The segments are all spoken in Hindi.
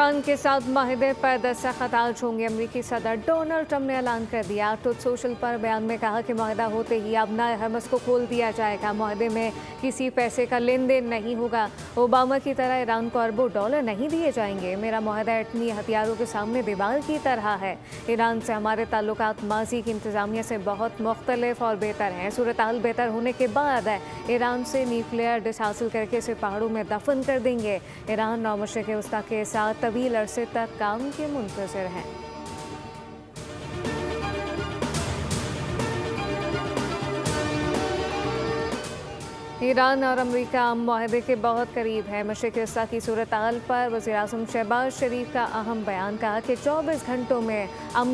ईरान के साथ माहिदे पर दस्तखत आज होंगे। अमेरिकी सदर डोनाल्ड ट्रंप ने ऐलान कर दिया। ट्रुथ सोशल पर बयान में कहा कि माहिदा होते ही अबनाए हमास को खोल दिया जाएगा। माहिदे में किसी पैसे का लेन देन नहीं होगा। ओबामा की तरह ईरान को अरबों डॉलर नहीं दिए जाएंगे। मेरा माहिदा एटमी हथियारों के सामने दीवार की तरह है। ईरान से हमारे ताल्लुकात माजी की इंतजामिया से बहुत मुख्तलिफ और बेहतर हैं। सूरत हाल बेहतर होने के बाद ईरान से न्यूक्लियर डिस हासिल करके इसे पहाड़ों में दफन कर देंगे। ईरान और मशरिक़ वस्ता के साथ तवील अरसे तक काम के मुंतज़िर हैं। ईरान और अमेरिका माहिदे के बहुत करीब है। मशरिक़ वस्ता की सूरत हाल पर वज़ीर-ए-आज़म शहबाज शरीफ का अहम बयान। कहा कि 24 घंटों में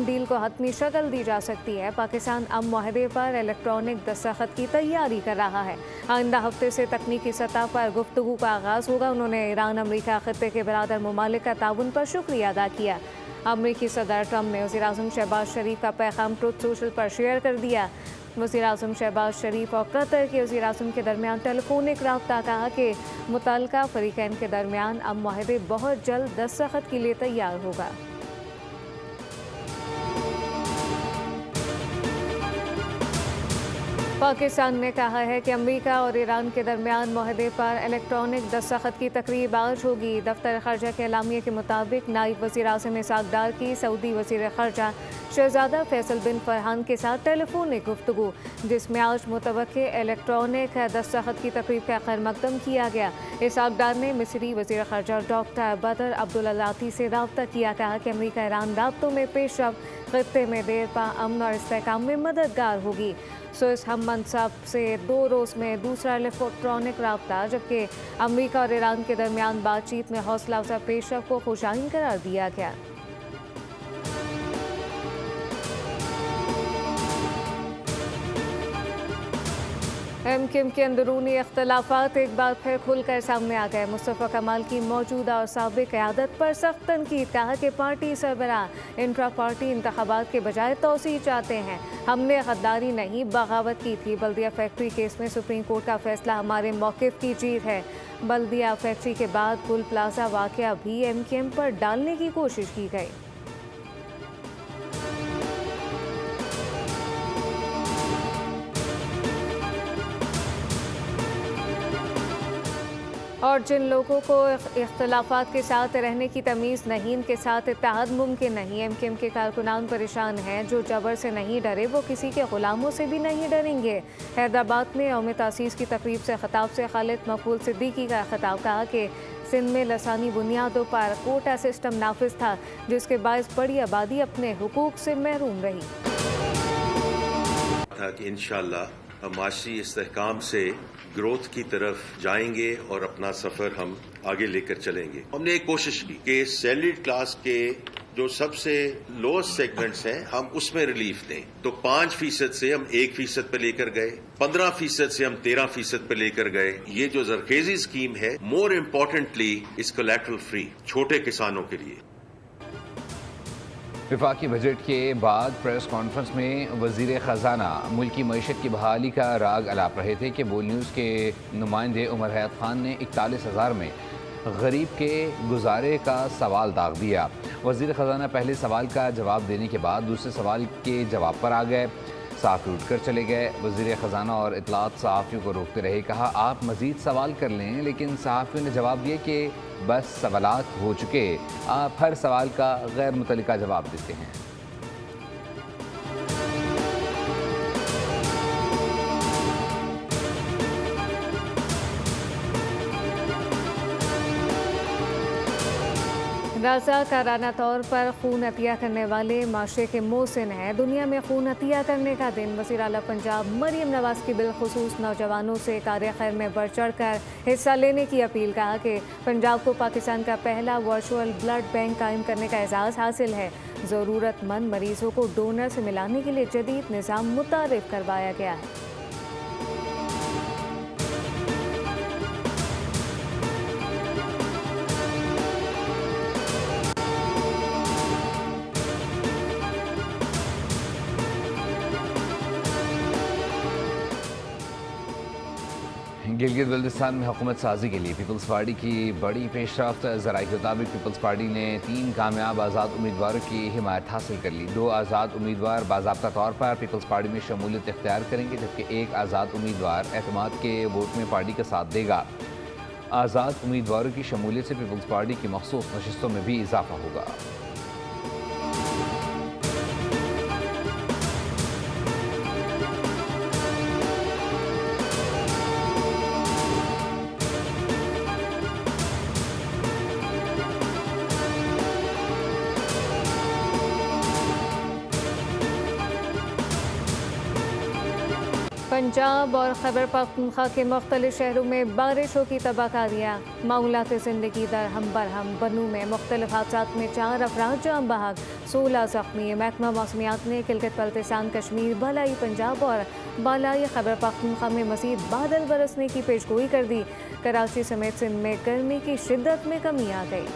डील को हतमी शक्ल दी जा सकती है। पाकिस्तान माहिदे पर इलेक्ट्रॉनिक दस्तखत की तैयारी कर रहा है। आइंदा हफ्ते से तकनीकी सतह पर गुफ्तगू का आगाज़ होगा। उन्होंने ईरान अमेरिका खत्ते के बरादर ममालिक का ताउन पर शुक्रिया अदा किया। अमेरिकी सदर ट्रंप ने वज़ीर-ए-आज़म शहबाज शरीफ का पैगाम ट्रुथ सोशल पर शेयर कर दिया। वज़ीर-ए-आज़म शहबाज शरीफ और कतर के वज़ीर-ए-आज़म के दरमियान टेलीफोनिक रब्ता। कहा कि मुतल्लिका फ़रीक़ैन के दरमियान माहिदे बहुत जल्द दस्तखत के लिए तैयार होगा। पाकिस्तान ने कहा है कि अमेरिका और ईरान के दरमियान माहिदे पर इलेक्ट्रॉनिक दस्तखत की तकरीब आज होगी। दफ्तर ख़ारजा के एलामिया के मुताबिक नायब वज़ीर-ए-आज़म इसहाक़ डार की सऊदी वज़ीर ख़ारजा शहज़ादा फैसल बिन फरहान के साथ टेलीफोनिक गुफ्तगू, जिसमें आज मुतवक्के इलेक्ट्रॉनिक दस्तखत की तकरीब का खैर मकदम किया गया। इसहाक़ डार ने मिस्री वज़ीर ख़ारजा डॉक्टर बदर अब्दुल्लाती से रब्ता किया। कहा कि अमेरिका ईरान राब्तों में पेशरफ़्त खत्ते में देर पा अमन और इस्तेहकाम में मददगार होगी। इस हम मनसब से 2 रोज़ में दूसरा इलेक्ट्रॉनिक रब्ता, जबकि अमेरिका और ईरान के दरमियान बातचीत में हौसला अफजा पेशरफ़्त को खुशाइन करार दिया गया। एमक्यूएम के अंदरूनी इख्तलाफात एक बार फिर खुलकर सामने आ गए। मुस्तफ़ा कमाल की मौजूदा और साबिक़ क़यादत पर सख्त तनकीद। कहा कि पार्टी सरबराह इंट्रा पार्टी इंतखाबात के बजाय तोसी चाहते हैं। हमने गद्दारी नहीं बगावत की थी। बल्दिया फैक्ट्री केस में सुप्रीम कोर्ट का फैसला हमारे मौक़िफ़ की जीत है। बल्दिया फैक्ट्री के बाद गुल प्लाजा वाक़या भी एमक्यूएम पर डालने की कोशिश की गई। और जिन लोगों को इख्तलाफात के साथ रहने की तमीज़ नहीं, इनके साथ इत्तेहाद मुमकिन नहीं। एमक्यूएम के कारकुनान परेशान हैं। जो जबर से नहीं डरे वो किसी के ग़ुलामों से भी नहीं डरेंगे। हैदराबाद में यौम तासीस की तकरीब से खिताब से खालिद मकबूल सिद्दीकी का खिताब। कहा कि सिंध में लसानी बुनियादों पर कोटा सिस्टम नाफिज था, जिसके बायस बड़ी आबादी अपने हुकूक से महरूम रही। इंशाअल्लाह माशी इस्तेहकाम से ग्रोथ की तरफ जाएंगे और अपना सफर हम आगे लेकर चलेंगे। हमने एक कोशिश की कि सैलरीड क्लास के जो सबसे लोएस्ट सेगमेंट्स हैं हम उसमें रिलीफ दें। तो 5% से हम 1% पे लेकर गए, 15% से हम 13% पे लेकर गए। ये जो जरखेजी स्कीम है, मोर इम्पोर्टेंटली इस कोलैटरल फ्री छोटे किसानों के लिए। वफाकी बजट के बाद प्रेस कॉन्फ्रेंस में वज़ीर ख़जाना मुल्की मईशत की बहाली का राग अलाप रहे थे कि बोल न्यूज़ के नुमाइंदे उमर हयात खान ने 41,000 में गरीब के गुजारे का सवाल दाग दिया। वज़ीर ख़जाना पहले सवाल का जवाब देने के बाद दूसरे सवाल के जवाब पर आ गए। सहाफ़ी उठकर चले गए। वज़ीर ख़जाना और इत्तलात सहाफ़ियों को रोकते रहे। कहा आप मज़ीद सवाल कर लें, लेकिन सहाफ़ियों ने जवाब दिए कि बस सवालात हो चुके, आप हर सवाल का गैर मुतल्लिका जवाब देते हैं। रज़ाकाराना तौर पर खून अतिया करने वाले माशरे के मोहसिन हैं। दुनिया में खून अतिया करने का दिन। वज़ीर आला पंजाब मरियम नवाज़ की बिलखुसूस नौजवानों से कार्य खैर में बढ़ चढ़ कर हिस्सा लेने की अपील। कहा कि पंजाब को पाकिस्तान का पहला वर्चुअल ब्लड बैंक कायम करने का एजाज़ हासिल है। ज़रूरतमंद मरीजों को डोनर से मिलाने के लिए जदीद निज़ाम मुतारिफ करवाया गया है। गिलगित बल्तिस्तान में हुकूमत साजी के लिए पीपल्स पार्टी की बड़ी पेशरफ्त। ज़राए के मुताबिक पीपल्स पार्टी ने 3 कामयाब आज़ाद उम्मीदवारों की हिमायत हासिल कर ली। 2 आज़ाद उम्मीदवार बाज़ाब्ता तौर पर पीपल्स पार्टी में शमूलियत इख्तियार करेंगे, जबकि 1 आज़ाद उम्मीदवार एतमाद के वोट में पार्टी का साथ देगा। आज़ाद उम्मीदवारों की शमूलियत से पीपल्स पार्टी की मखसूस नशिस्तों में भी इजाफा होगा। पंजाब और खैबर पख्तूनख्वा के मुख्तलिफ शहरों में बारिशों की तबाहकारियाँ। मामूलात ज़िंदगी दर हम बरहम। बनू में मुख्तलिफ हादसात में 4 अफराद जान बहक, 16 ज़ख्मी। महकमा मौसमियात ने गिलगित बल्तिस्तान, कश्मीर, बालाई पंजाब और बालाई खैबर पख्तूनख्वा में मज़ीद बादल बरसने की पेशगोई कर दी। कराची समेत सिंध में गर्मी की शिद्दत में कमी आ गई।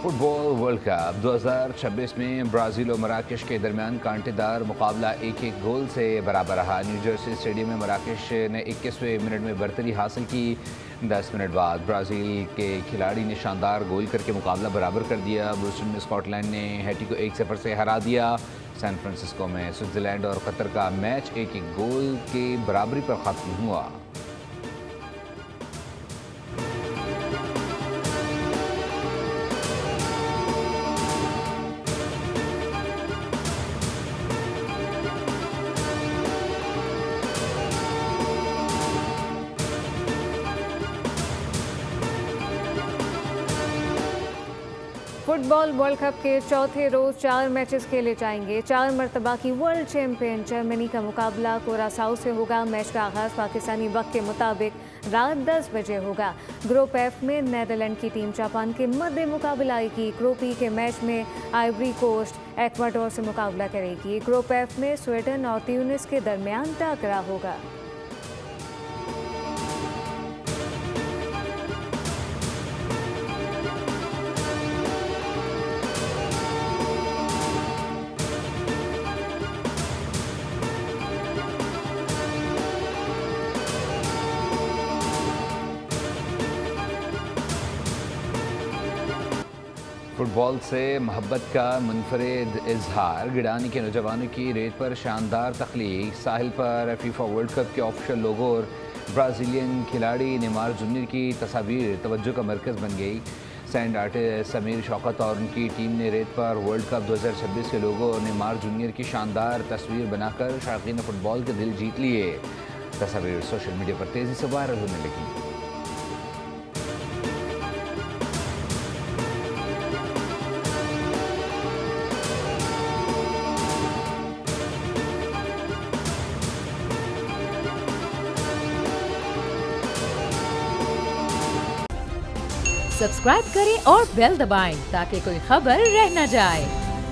फुटबॉल वर्ल्ड कप 2026 में ब्राज़ील और मराकश के दरमियान कांटेदार मुकाबला 1-1 गोल से बराबर रहा। न्यू जर्सी स्टेडियम में मराकश ने 21वें मिनट में बरतरी हासिल की। 10 मिनट बाद ब्राज़ील के खिलाड़ी ने शानदार गोल करके मुकाबला बराबर कर दिया। ब्रूस्टन में स्कॉटलैंड ने हैटी को 1-0 से हरा दिया। सैन फ्रांसिस्को में स्विट्ज़रलैंड और कतर का मैच 1-1 गोल के बराबरी पर ख़त्म हुआ। फुटबॉल वर्ल्ड कप के चौथे रोज 4 मैचेस खेले जाएंगे। 4 मरतबा की वर्ल्ड चैंपियन जर्मनी का मुकाबला कोरासाओ से होगा। मैच का आगाज़ पाकिस्तानी वक्त के मुताबिक रात 10 बजे होगा। ग्रुप एफ में नीदरलैंड की टीम जापान के मध्य मुकाबला आएगी। ग्रुप ई के मैच में आइवरी कोस्ट एक्वाडोर से मुकाबला करेगी। ग्रुप एफ में स्वीडन और ट्यूनिस के दरमियान टकरा होगा। फुटबॉल से मोहब्बत का मुनफरिद इजहार। गिडानी के नौजवानों की रेत पर शानदार तख्लीक। साहिल पर फीफा वर्ल्ड कप के ऑफिशियल लोगो और ब्राज़ीलियन खिलाड़ी नेमार जूनियर की तस्वीर तवज्जो का मरकज़ बन गई। सैंड आर्टिस्ट समीर शौकत और उनकी टीम ने रेत पर वर्ल्ड कप 2026 के लोगो और नेमार जूनियर की शानदार तस्वीर बनाकर शौकीन फुटबॉल के दिल जीत लिए। तस्वीर सोशल मीडिया पर तेज़ी से वायरल होने लगी। सब्सक्राइब करें और बेल दबाएं ताकि कोई खबर रह न जाए।